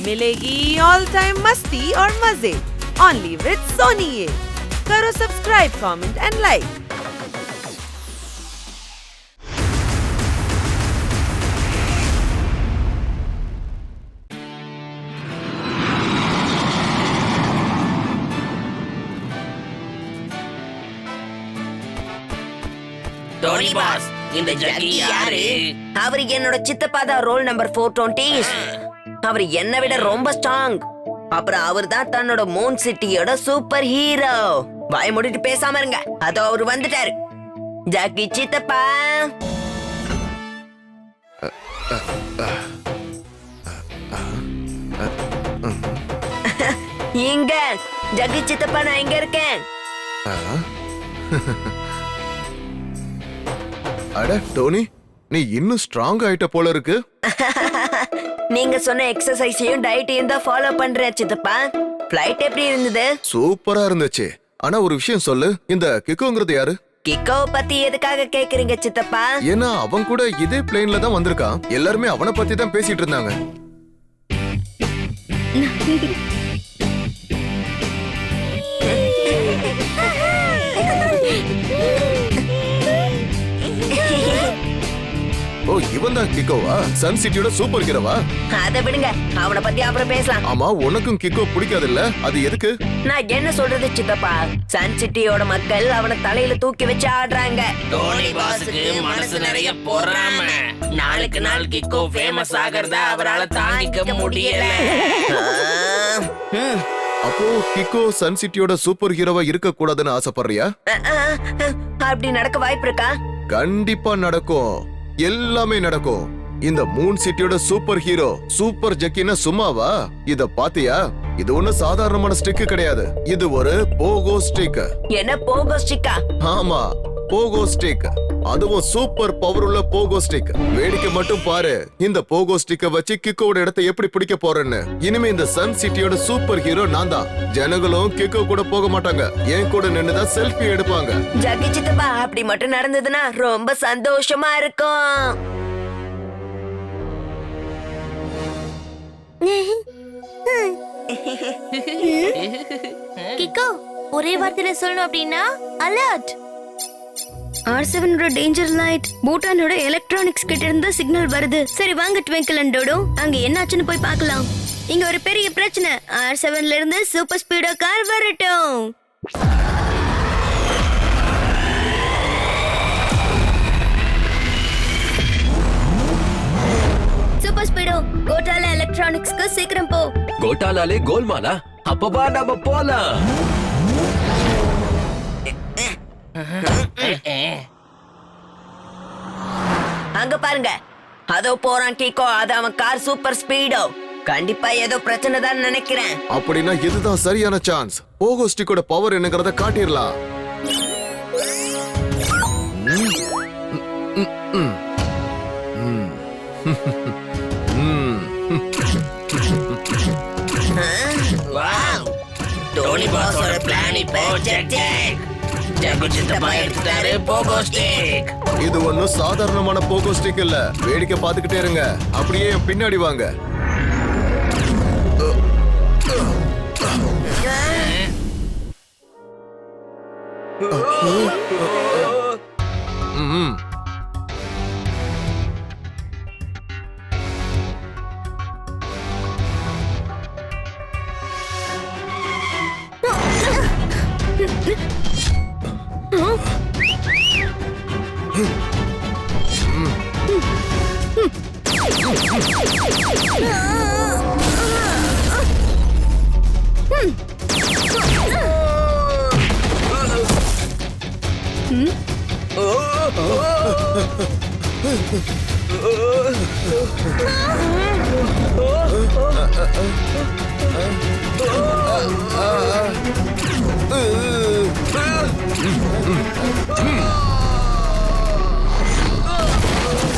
मिलेगी all time मस्ती और मजे ओनली विद सोनी। ये करो subscribe, comment and like. Dhoni boss, இந்த ஜக்கி யாரு? அவர் என்னோட சித்தப்பா தான், ரோல் நம்பர் 420. அவர் என்னை விட ரொம்ப ஸ்ட்ராங். அப்புறம் அவர் தான் தன்னோட மூன் சிட்டியோட சூப்பர் ஹீரோ. வாய் மூடிட்டு பேசாம இருங்க, அதோ அவர் வந்துட்டாரு. ஜக்கி சித்தப்பா. இங்க ஜக்கி சித்தப்பா, நான் இங்க இருக்கேன். அட டோனி, நீ இன்னும் ஸ்ட்ராங் ஆயிட்ட போல இருக்கு. நீங்க சொன்ன எக்ஸசைஸையும் டயட்டையும் தான் ஃபாலோ பண்றேன் சித்தப்பா. ஃளைட் எப்படி இருந்தது? சூப்பரா இருந்துச்சு. ஆனா ஒரு விஷயம் சொல்லு, இந்த கிக்கோங்கிறது யாரு? கிக்கோ பத்தி எதுக்காக கேக்குறீங்க சித்தப்பா? ஏன்னா அவன் கூட இதே பிளேன்ல தான் வந்திருக்கான். எல்லாருமே அவனை பத்தி தான் பேசிட்டு இருந்தாங்க. ஓ, இவன் தான் கிக்கோவா? சன் சிட்டியோட சூப்பர் ஹீரோவா? அதை விடுங்க, அவனை பத்தி அப்புறம் பேசலாம். ஆமா, உனக்கும் கிக்கோ பிடிக்காது இல்ல? அது எதுக்கு? நான் என்ன சொல்றது சித்தப்பா, சன் சிட்டியோட மக்கள் அவனை தலையில தூக்கி வச்சு ஆடுறாங்க. டோனி பாஸுக்கு மனசு நிறைய பொறாம. நாளுக்கு நாள் கிக்கோ ஃபேமஸ் ஆகிறதா அவரால தாங்கிக்க முடியல. அப்போ கிக்கோ சன் சிட்டியோட சூப்பர் ஹீரோவா இருக்க கூடாதுன்னு ஆசைப்படுறியா? அப்படி நடக்க வாய்ப்பு இருக்கா? கண்டிப்பா நடக்கும், எல்லாமே நடக்கும். இந்த மூன் சிட்டியோட சூப்பர் ஹீரோ சூப்பர் ஜக்கினா சும்மாவா? இத பாத்தியா? இது ஒண்ணு சாதாரணமான ஸ்டிக் கிடையாது. இது ஒரு போகோ ஸ்டிக். என்ன போகோ ஸ்டிக்கா? ஆமா, போகோ ஸ்டிக். அதுவும் சூப்பர் பவர் உள்ள போகோ ஸ்டிக். வேடிக்கை மட்டும் பாரு, இந்த போகோ ஸ்டிக்க வச்சு கிக்கோட இடத்தை எப்படி பிடிக்க போறேன்னு. இனிமே இந்த சன் சிட்டியோட சூப்பர் ஹீரோ நான் தான். ஜனங்களும் கிக்கோ கூட போக மாட்டாங்க, என் கூட நின்னுதான் செல்ஃபி எடுப்பாங்க. ஜக்கி சித்தப்பா, அப்படி மட்டும் நடந்ததுன்னா ரொம்ப சந்தோஷமா இருக்கும். கிக்கோ, ஒரே வார்த்தையில சொல்லணும் அப்படின்னா அலர்ட். R7 டேஞ்சர் லைட் பூட்டானோட எலக்ட்ரானிக்ஸ் கிட்ட இருந்து சிக்னல் வருது. சரி வாங்க ட்விங்கிள் அண்ட் டோடோ, அங்க என்னாச்சுன்னு போய் பார்க்கலாம். இங்க ஒரு பெரிய பிரச்சனை. R7ல இருந்து சூப்பர் ஸ்பீடோ கார் வரட்டும். சூப்பர் ஸ்பீடோ, கோட்டால எலக்ட்ரானிக்ஸ்க்கு சீக்கிரம் போ. கோட்டாலாலே கோல்மாலா? அப்பவா நாம போலாம். அங்க பாருங்க, அதோ போறான் கிக்கோ. அது அவன் கார் சூப்பர் ஸ்பீடோ. கண்டிப்பா ஏதோ பிரச்சனை தான் நினைக்கிறேன். அப்படின்னா இதுதான் சரியான சான்ஸ். போகோ ஸ்டிக்கோட பவர் என்னங்கறத காட்டிரலாம். வாவ், டோனி பாஸோட பிளான் இப்போ ஜெக். ஜக்கு சித்தப்பா எடுத்துட்டாரு போகோ ஸ்டிக். இது ஒன்னும் சாதாரணமான போகோ ஸ்டிக் இல்ல. வேடிக்கை பார்த்துக்கிட்டே இருங்க, அப்படியே என் பின்னாடி வாங்க.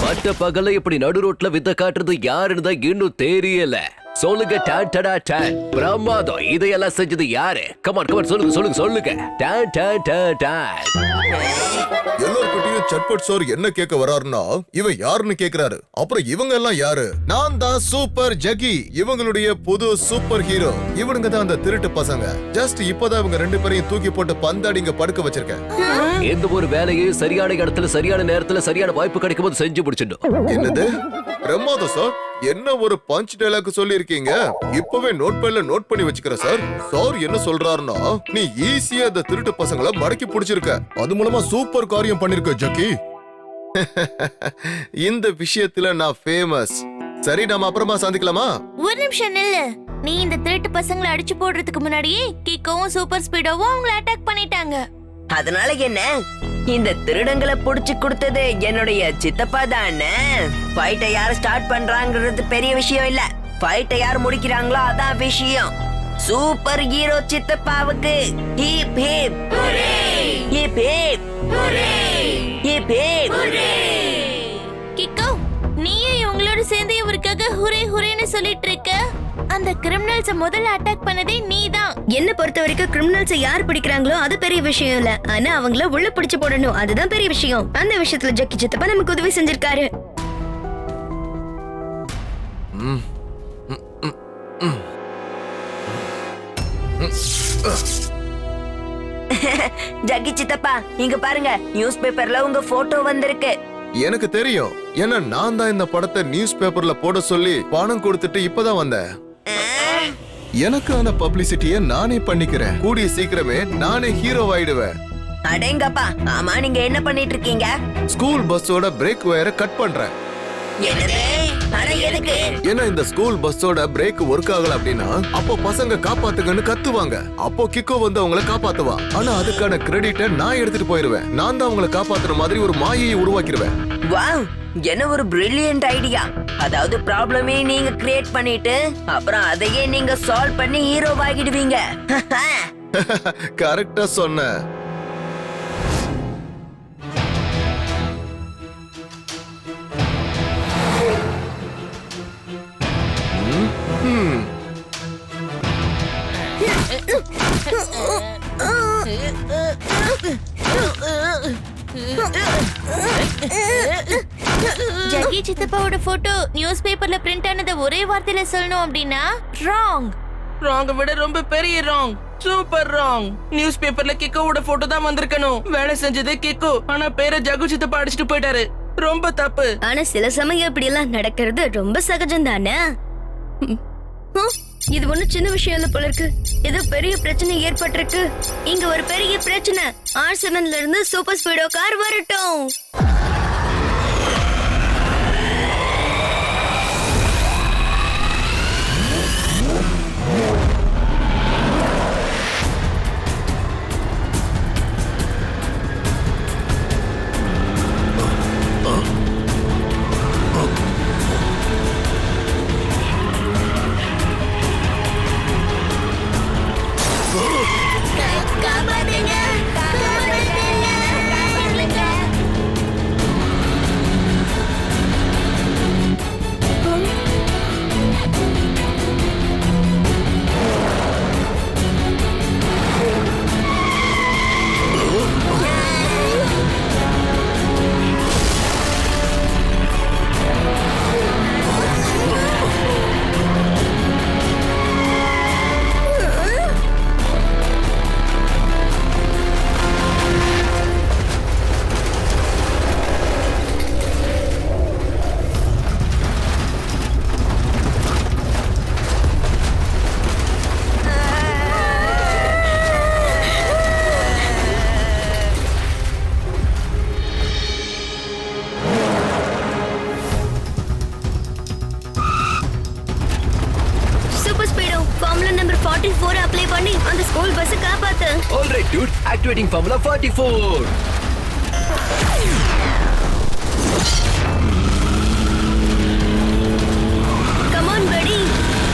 பட்ட பகல இப்படி நடு ரோட்ல வித்த காட்டுறது யாருன்னு தான் இன்னும் தெரியல. சொல்லுங்க. டான் டடா டான். பிரமாதம். இதையெல்லாம் செஞ்சது யாரு? கமான் கமான், சொல்லுங்க சொல்லுங்க சொல்லுங்க. டான் டான் டான் டான். எல்லார்கிட்டயும் திடீர்னு சட்பட் சார் என்ன கேட்க வராருன்னா இவன் யாருன்னு கேக்குறாரு. அப்புறம் இவங்க எல்லாம் யாரு? நான் தான் சூப்பர் ஜக்கி, இவங்களுடைய புது சூப்பர் ஹீரோ. இவனுங்க தான் அந்த திருட்டு பசங்க. ஜஸ்ட் இப்பதான் இவங்க 2 பேரையும் தூக்கி போட்டு பந்தாடி இங்க படுக்க வச்சிருக்கேன். எந்த ஒரு வேலையை சரியான இடத்துல சரியான நேரத்துல சரியான வாய்ப்பு கிடைக்கும் போது செஞ்சு முடிச்சிடணும். என்னது பிரமாதம் சார், என்ன ஒரு பஞ்ச் டைலாக் சொல்லி இருக்கீங்க. இப்பவே நோட் பேட்ல நோட் பண்ணி வச்சுக்கிறேன் சார். சார் என்ன சொல்றாருன்னா நீ ஈஸியா அந்த திருட்டு பசங்களை மடக்கி பிடிச்சிருக்க, அது மூலமா சூப்பர் காரியம் பண்ணிருக்க ஜக்கி. இந்த விஷயத்துல நான் ஃபேமஸ். சரி, நாம அப்புறமா சந்திக்கலாமா? ஒரு நிமிஷம் நில்லு. நீ இந்த திருட்டு பசங்களை அடிச்சு போடுறதுக்கு முன்னாடியே கிக்கோவும் சூப்பர் ஸ்பீடோவும் அவங்கள அட்டாக் பண்ணிட்டாங்க. அதனால என்ன, இந்த திருடங்களை புடிச்சு கொடுத்தது என்னுடைய சித்தப்பா தானே. ஃபைட்டை யார் ஸ்டார்ட் பண்றாங்கிறது பெரிய விஷயம் இல்ல, ஃபைட்டை யார் முடிக்கிறாங்களோ அதான் விஷயம். சூப்பர் ஹீரோ சித்தப்பாவுக்கு hip hip hip hip hip hip. Kicko, நீயே இவங்களோட சேர்ந்து இவருக்காக ஹுரே ஹுரேன்னு சொல்லிட்டு இருக்க. அந்த கிரிமினல்ஸ முதல்ல அட்டாக் பண்ணதே நீதான். என்ன பொறுத்த வரைக்கும் கிரிமினல்ஸ் யார் பிடிக்கிறாங்களோ அது பெரிய விஷயம் இல்ல, ஆனா அவங்கள உள்ள பிடிச்சு போடணும், அதுதான் பெரிய விஷயம். அந்த விஷயத்துல ஜக்கி சித்தப்பா நமக்கு உதவி செஞ்சிருக்காரு. ஜக்கி சித்தப்பா, இங்க பாருங்க, நியூஸ் பேப்பர்ல உங்க போட்டோ வந்திருக்கு. எனக்கு தெரியும், ஏன்னா நான் தான் இந்த படத்தை நியூஸ் பேப்பர்ல போட சொல்லி பணம் கொடுத்துட்டு இப்பதான் வந்தேன். எனக்கான பப்ளிசிட்டியை நானே பண்ணிக்கிறேன். கூடிய சீக்கிரமே நானே ஹீரோ ஆயிடுவேன். அடேங்கப்பா, ஆமா நீங்க என்ன பண்ணிட்டு இருக்கீங்க? ஸ்கூல் பஸ்ஸோட பிரேக் வயரை கட் பண்றேன். ஏன்னா இந்த ஸ்கூல் பஸ்ஸோட பிரேக் ஒர்க் ஆகல அப்படின்னா அப்போ பசங்க காப்பாத்துங்கன்னு கத்துவாங்க. அப்போ கிக்கோ வந்து அவங்கள காப்பாத்துவா. ஆனா அதுக்கான கிரெடிட்டை நான் எடுத்துட்டு போயிருவேன். நான் தான் அவங்கள காப்பாத்துற மாதிரி ஒரு மாயையை உருவாக்கிடுவேன். வாவ், என்ன ஒரு பிரில்லியன்ட் ஐடியா. அதாவது ப்ராப்ளமே நீங்க கிரியேட் பண்ணிட்டு அப்புறம் அதையே நீங்க சால்வ் பண்ணி ஹீரோ ஆகிடுவீங்க. கரெக்டா சொன்ன. ஜக்கி சித்தப்பாவோட போட்டோ நியூஸ் பேப்பர்ல பிரிண்ட் ஆனத ஒரே வார்த்தையில சொல்லணும் அப்படின்னா ராங். ராங்க விட ரொம்ப பெரிய ராங், சூப்பர் ராங். நியூஸ் பேப்பர்ல கிக்கோவோட போட்டோ தான் வந்திருக்கணும். வேலை செஞ்சது கிக்கோ, ஆனா பேரை ஜகு சித்தப்பா அடிச்சிட்டு போயிட்டாரு. ரொம்ப தப்பு. ஆனா சில சமயம் இப்படி எல்லாம் நடக்கிறது ரொம்ப சகஜம் தானே. இது ஒண்ணு சின்ன விஷயம் இல்ல போல இருக்கு. ஏதோ பெரிய பிரச்சனை ஏற்பட்டிருக்கு. இங்க ஒரு பெரிய பிரச்சனை. R7ல இருந்து சூப்பர் ஸ்பீடோ கார் வரட்டும். அப்ளை பண்ணி அந்த ஸ்கூல் பஸ் காப்பாத்து. All right dude, activating formula 44. Come on buddy,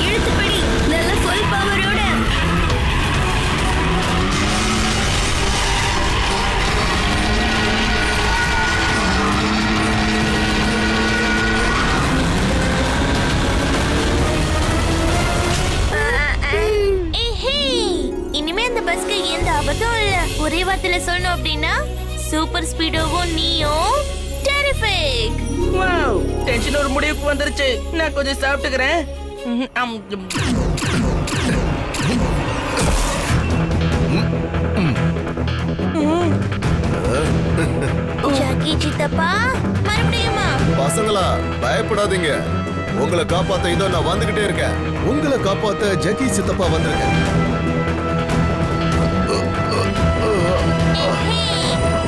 இழுத்து படி, நல்ல full power-ஓட. இனிமே அந்த பஸ்க்கு எந்த ஆபத்தும் இல்ல. ஒரே வார்த்தையில சொல்லணும் அப்படின்னா சூப்பர் ஸ்பீடோவும் நீயும் டெரிஃபிக். வாவ், டென்ஷன் ஒரு முடிவுக்கு வந்துருச்சு. நான் கொஞ்சம் சாப்பிட்டுக்கிறேன். ஜக்கி சித்தப்பா மறுபடியுமா? பசங்களா பயப்படாதீங்க, உங்களை காப்பாத்த இதோ நான் வந்துகிட்டே இருக்கேன். உங்களை காப்பாத்த ஜக்கி சித்தப்பா வந்திருக்கேன்.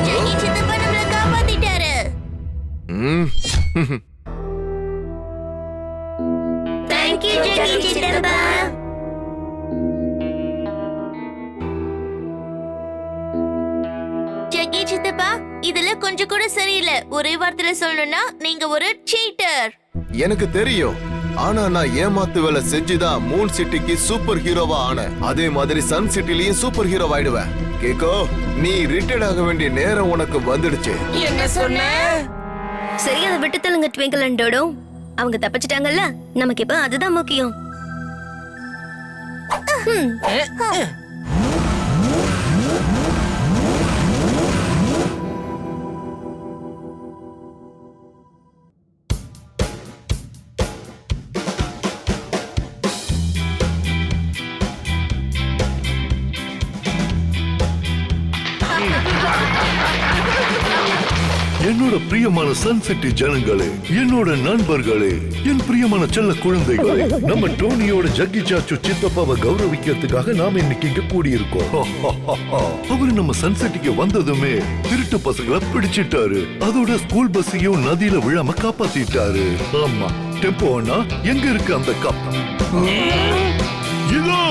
ஜக்கி சித்தப்பா நம்மள காப்பாத்திட்டாரு. Thank you, ஜக்கி சித்தப்பா. ஜக்கி சித்தப்பா, இதுல கொஞ்சம் கூட சரியில்லை. ஒரே வார்த்தையில சொல்லணும்னா நீங்க ஒரு சீட்டர். எனக்கு தெரியும், ஆனா நான் ஏமாத்து வேலை செஞ்சுதான் மூன் சிட்டிக்கு சூப்பர் ஹீரோவா ஆனேன். அதே மாதிரி சன் சிட்டிலயும் சூப்பர் ஹீரோ ஆயிடுவேன். கேக்கோ, நீ ரிட்டையர்ட் ஆக வேண்டிய நேரம் உனக்கு வந்துடுச்சு. என்ன சொன்ன? சரி, அதை விட்டு தள்ளுங்க ட்விங்கிள் அண்ட் டோடோ. அவங்க தப்பிச்சிட்டாங்கல்ல, நமக்கு இப்ப அதுதான் முக்கியம். என்னோட பிரியமான சன் சிட்டி ஜனங்களே, என்னோட நண்பர்களே, என் பிரியமான செல்ல குழந்தைகளே, நம்ம டோனியோட ஜக்கி சாச்சு சித்தப்பாவை கௌரவிக்கிறதுக்காக நாம இன்னைக்கு இங்க கூடியிருக்கோம். அவரு நம்ம சன் சிட்டிக்கு வந்ததுமே திருட்டு பசங்களை பிடிச்சிட்டாரு. அதோட ஸ்கூல் பஸ்ஸையும் நதியில விழாம காப்பாத்திட்டாரு. ஆமா, டெம்போ அண்ணா, எங்க இருக்கு அந்த கப்? இதோ.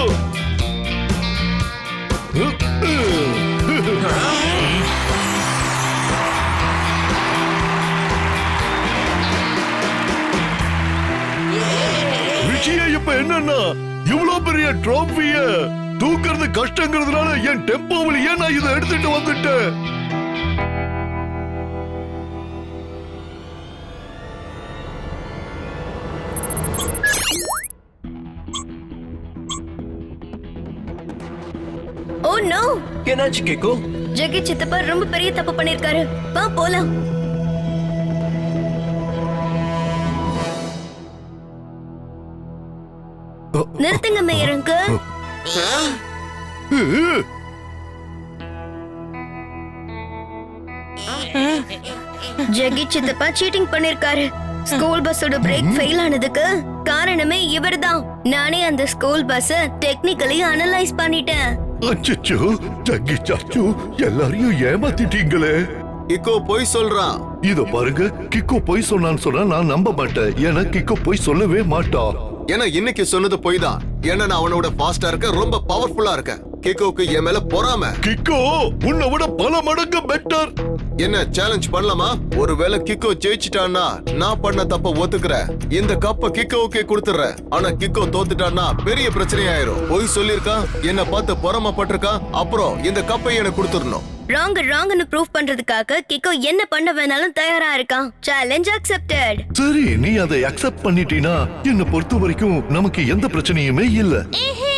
விஷயம் இப்ப என்னன்னா, இவ்வளவு பெரிய ட்ராபிய தூக்குறது கஷ்டங்கிறதுனால என் டெம்போவில் ஏன் நான் இதை எடுத்துட்டு வந்துட்டேன். ஓ நோ, என்னாச்சு கேக்கோ? ஜக்கி சித்தப்பா ரொம்ப பெரிய தப்பு பண்ணிருக்காரு. வா போலாம். நிறுத்துங்க மேயர் அங்கிள். ஜக்கி சித்தப்பா சீட்டிங் பண்ணிருக்காரு. ஸ்கூல் பஸ்ஸோட பிரேக் ஃபெயில் ஆனதுக்கு காரணமே இவர்தான். நானே அந்த ஸ்கூல் பஸ்ஸ டெக்னிக்கலி அனலைஸ் பண்ணிட்டேன். அச்சச்சோ, ஜக்கி சாச்சு எல்லாரையும் ஏமாத்திட்டீங்களே. கிக்கோ போய் சொல்றான். இத பாருங்க, கிக்கோ பொய் சொன்னான்னு சொன்னா நான் நம்ப மாட்டேன். ஏன்னா கிக்கோ பொய் சொல்லவே மாட்டா. ஏன்னா இன்னைக்கு சொன்னது போய் தான். ஏன்னா நான் அவனோட ஃபாஸ்டா இருக்க, ரொம்ப பவர்ஃபுல்லா இருக்க. கிக்கோக்கு என் மேல பொறாம. கிக்கோ உன்னை விட பல மடங்கு பெட்டர். என்ன சேலஞ்ச் பண்ணலாமா? ஒருவேளை கிக்கோ ஜெயிச்சிட்டான்னா நான் பண்ண தப்ப ஒத்துக்கிறேன். இந்த கப்ப கிக்கோவுக்கே கொடுத்துறேன். ஆனா கிக்கோ தோத்துட்டான்னா பெரிய பிரச்சனை ஆயிரும். போய் சொல்லிருக்கான், என்ன பார்த்து பொறாமப்பட்டிருக்கான். அப்புறம் இந்த கப்பை எனக்கு கொடுத்துடணும். ராங்னு ப்ரூவ் பண்றதுக்காக கிக்கோ என்ன பண்ண வேணாலும் தயாரா இருக்கான். Challenge accepted. சரி, நீ அதை அக்செப்ட் பண்ணிட்டீனா என்ன பொறுத்த வரைக்கும் நமக்கு எந்த பிரச்சனையுமே இல்ல. ஏஹே,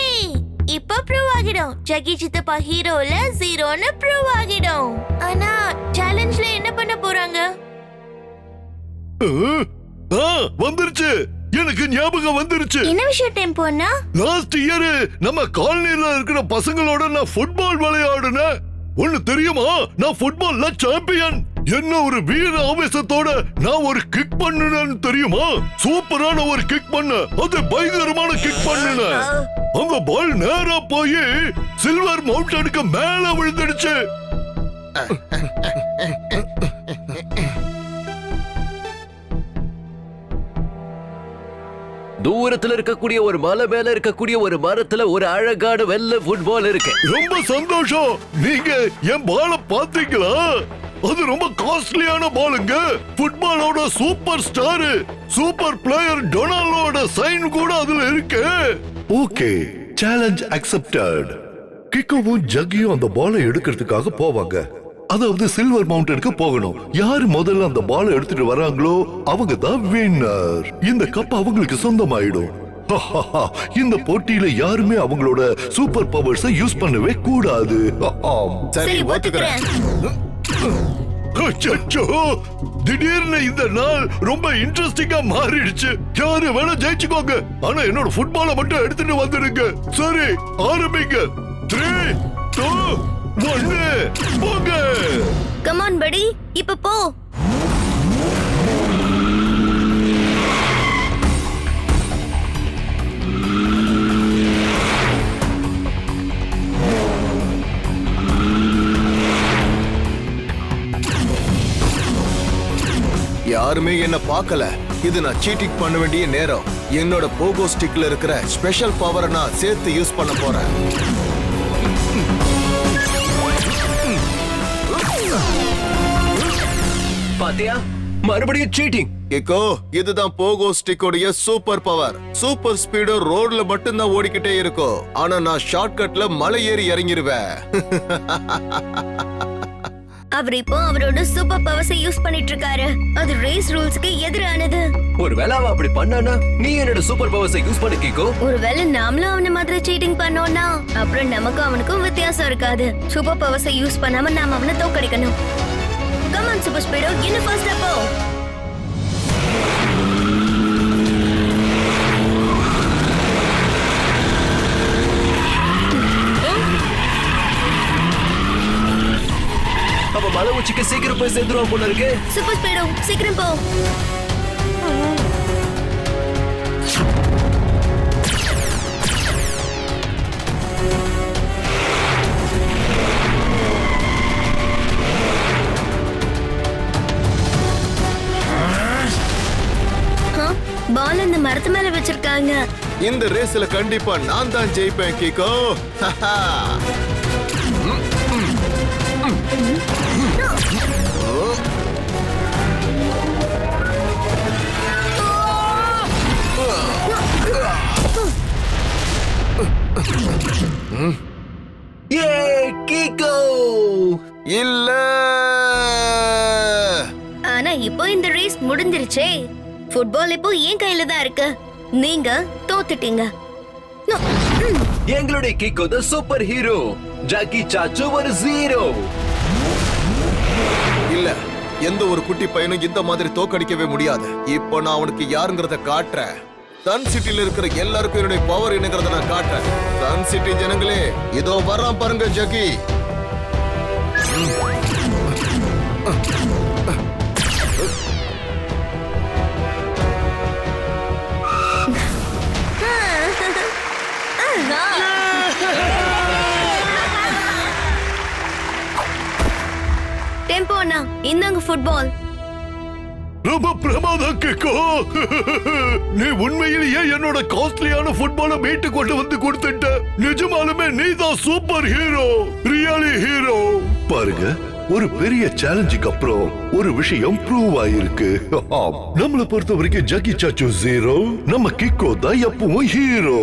இப்ப ப்ரூவ் ஆகிடும். ஜக்கி சித்தப்பா ஹீரோல ஜீரோன்னு ப்ரூவ் ஆகிடும். ஆனா சேலஞ்ச்ல என்ன பண்ண போறாங்க? வந்துருச்சு, எனக்கு ஞாபகம் வந்துருச்சு. என்ன விஷயம் டெம்போனா? லாஸ்ட் இயர் நம்ம காலனில இருக்கிற பசங்களோட நான் ஃபுட்பால் விளையாடுனேன். ஒன்னு தெரியுமா, நான் ஃபுட்பால்ல சாம்பியன். என்ன ஒரு வீர ஆவேசத்தோட நான் ஒரு கிக் பண்ணுனேன்னு தெரியுமா? சூப்பரான ஒரு கிக் பண்ண, அது பயங்கரமான கிக் பண்ணுனேன். அந்த பால் நேரா போய் சில்வர் மவுண்டனுக்கு மேல விழுந்துடுச்சு. தூரத்துல இருக்கக்கூடிய ஒரு மலை மேல இருக்கக்கூடிய ஒரு மரத்துல ஒரு அழகான வெள்ளை ஃபுட்பால் இருக்கு. ரொம்ப சந்தோஷம். நீங்க என் பால பாத்தீங்களா? அது ரொம்ப காஸ்ட்லியான பாலுங்க. ஃபுட்பாலோட சூப்பர் ஸ்டார், சூப்பர் பிளேயர் டொனால்டோட சைன் கூட அதுல இருக்கு. Okay, challenge accepted. கிக்கோவும் ஜக்கியும் அந்த பாலை எடுக்கிறதுக்காக போவாங்க. அதாவது சில்வர் மவுண்டனுக்கு போகணும். யாரு முதல்ல அந்த பாலை எடுத்துட்டு வராங்களோ அவங்க தான் வின்னர். இந்த கப் அவங்களுக்கு சொந்தமாயிடும். இந்த போட்டியில யாருமே அவங்களோட சூப்பர் பவர்ஸை யூஸ் பண்ணவே கூடாது. சரி, ஒத்துக்கிறேன். அச்சச்சோ, திடீர்னு இந்த நாள் ரொம்ப இன்ட்ரெஸ்டிங்கா மாறிடுச்சு. யாரு வேணா ஜெயிச்சுக்கோங்க, ஆனா என்னோட ஃபுட்பாலை மட்டும் எடுத்துட்டு வந்துடுங்க. சரி, ஆரம்பிங்க. 3, 2, 1 போங்க. கமான் படி, இப்ப போ. யாருமே என்ன பார்க்கல. இது நான் சீட்டிங் பண்ண வேண்டிய நேரம். என்னோட போகோ ஸ்டிக்ல இருக்கிற ஸ்பெஷல் பவரை நான் சேர்த்து யூஸ் பண்ண போறேன். பாத்தியா, மறுபடியும் சீட்டிங். கிக்கோ, இதுதான் போகோ ஸ்டிக்கோடைய சூப்பர் பவர். சூப்பர் ஸ்பீடு ரோட்ல மட்டும்தான் ஓடிக்கிட்டே இருக்கும். ஆனா நான் ஷார்ட்கட்ல மலை ஏறி இறங்கிருவேன். அவர் இப்போ அவரோட சூப்பர் பவர்ஸை யூஸ் பண்ணிட்டு இருக்காரு. அது ரேஸ் ரூல்ஸ்க்கு எதிரானது. ஒருவேளை அவன் அப்படி பண்ணானா நீ என்னோட சூப்பர் பவர்ஸை யூஸ் பண்ண கிக்கோ. ஒருவேளை நாமளும் அவன மாதிரி சீட்டிங் பண்ணோம்னா அப்புறம் நமக்கும் அவனுக்கும் வித்தியாசம் இருக்காது. சூப்பர் பவர்ஸை யூஸ் பண்ணாம நாம அவனை தோக்கடிக்கணும். கமான் சூப்பர் ஸ்பீடோ, இன்னும் ஃபாஸ்டா போ. அவன் மலை உச்சிக்கு சீக்கிரம் போய் சேர்ந்துருவான் போல இருக்கு. சூப்பர் ஸ்பீடோ, சீக்கிரம் போ. பால் இந்த மரத்து மேல வச்சிருக்காங்க. இந்த ரேஸ்ல கண்டிப்பா நான் தான் ஜெயிப்பேன் கிக்கோ. கிக்கோ இல்ல, ஆனா இப்போ இந்த ரேஸ் முடிஞ்சிருச்சே. ஃபுட்பால் இப்போ என் கையில தான் இருக்கு. நீங்க தோத்துட்டீங்க. எங்களுடைய கிக்கோ த சூப்பர் ஹீரோ. ஜாக்கி சாச்சு ஒரு 0. இல்ல, எந்த ஒரு குட்டி பையனும் இந்த மாதிரி தோக்கடிக்கவே முடியாது. இப்போ நான் அவனுக்கு யாருங்கிறத காட்டுறேன். சன் சிட்டில இருக்கிற எல்லாருக்கும் என்னுடைய பவர் என்னங்கிறத நான் காட்டுறேன். சன் சிட்டி ஜனங்களே, இதோ வர்றான் பாருங்க ஜக்கி. டெம்போ அண்ணா, இந்தாங்க ஃபுட்பால். ரொம்ப பிரமாதம் கிக்கோ. நீ உண்மையிலேயே என்னோட காஸ்ட்லியான ஃபுட்பாலை மீட்டு கொண்டு வந்து கொடுத்துட்ட. நிஜமாலுமே நீ தான் சூப்பர் ஹீரோ, ரியலி ஹீரோ. பாருங்க, ஒரு பெரிய சேலஞ்சுக்கு அப்புறம் ஒரு விஷயம் ப்ரூவ் ஆயிருக்கு. நம்மள பொறுத்த வரைக்கும் ஜக்கி சாச்சு 0, நம்ம கிக்கோ தான் எப்பவும் ஹீரோ.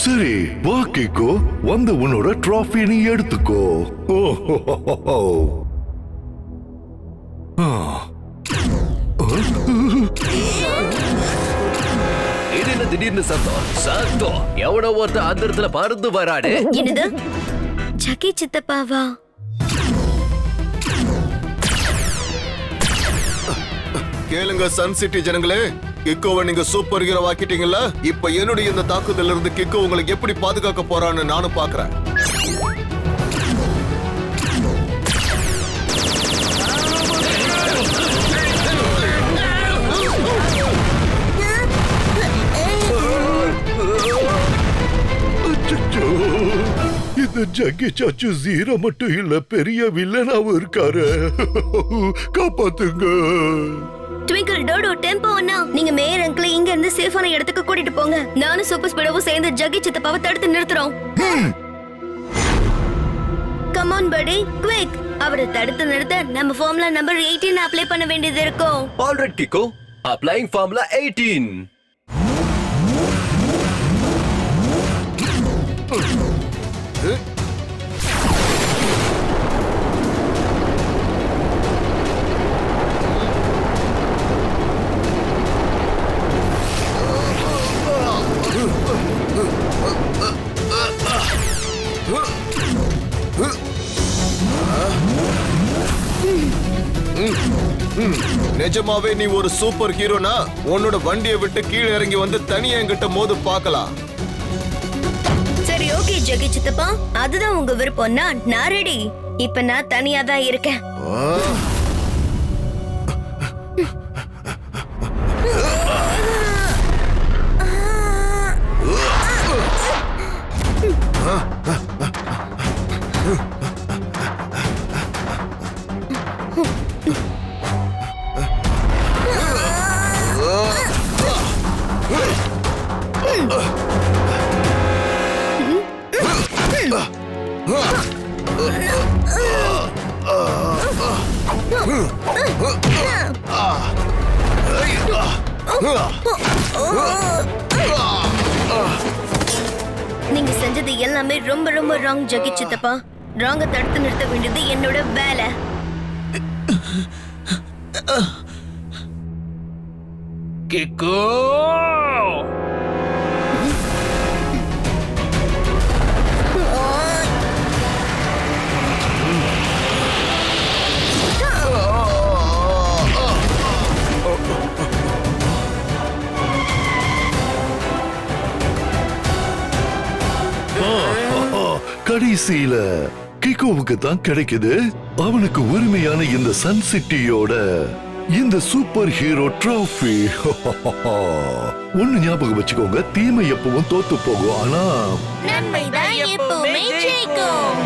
சரி, வா கிக்கோ, வந்து உன்னோட ட்ராஃபி நீ எடுத்துக்கோ. இது என்ன திடீர்னு சத்தம்? எவனோ ஒருத்தன் அந்த இடத்துல பறந்து வரானே. என்னது? ஜக்கி சித்தப்பாவா? கேளுங்க சன் சிட்டி ஜனங்களே, கிக்கோவை நீங்க சூப்பர் ஹீரோ ஆக்கிட்டீங்கல்ல. இப்ப என்னுடைய இந்த தாக்குதல்ல இருந்து கிக்கோ உங்களை எப்படி பாதுகாக்க போறான்னு நானும் பாக்குறேன். இந்த ஜக்கி சாச்சு 0 மட்டும் இல்ல, பெரிய வில்லனாவும் இருக்காரு. காப்பாத்துங்க. ட்விங்கிள், டோடோ, டெம்போ அண்ணா, நீங்க மேயர் அங்கிளை இங்க இருந்து சேஃபான இடத்துக்கு கூட்டிட்டு போங்க. நானும் சூப்பர் ஸ்பீடோவும் சேர்ந்து ஜக்கி சித்தப்பாவை தடுத்து நிறுத்துறோம். கம் ஆன் படி, குவிக். அவரை தடுத்து நிறுத்த நம்ம ஃபார்முலா நம்பர் 18 அப்ளை பண்ண வேண்டியது இருக்கும். Alright Kicko, applying formula 18. நிஜமாவே நீ ஒரு சூப்பர் ஹீரோனா உன்னோட வண்டியை விட்டு கீழே இறங்கி வந்து தனியா என்கிட்ட மோது பார்க்கலாம். சரி ஓகே ஜெகி சித்தப்பா, அதுதான் உங்க விருப்பம்னா நான் ரெடி. இப்ப நான் தனியா தான் இருக்கேன். நீங்க செஞ்சது எல்லாமே ரொம்ப ரொம்ப ராங் ஜெகி சித்தப்பா. ராங்க தடுத்து நிறுத்த வேண்டியது என்னோட வேலை. கிக்கு கடைசியில கிக்கோவுக்கு தான் கிடைக்குது அவனுக்கு உரிமையான இந்த சன் சிட்டியோட இந்த சூப்பர் ஹீரோ ட்ராஃபி. ஒண்ணு ஞாபகம் வச்சுக்கோங்க, தீமை எப்பவும் தோத்து போகும், ஆனா நன்மைதான் எப்பவுமே ஜெயிக்கும்.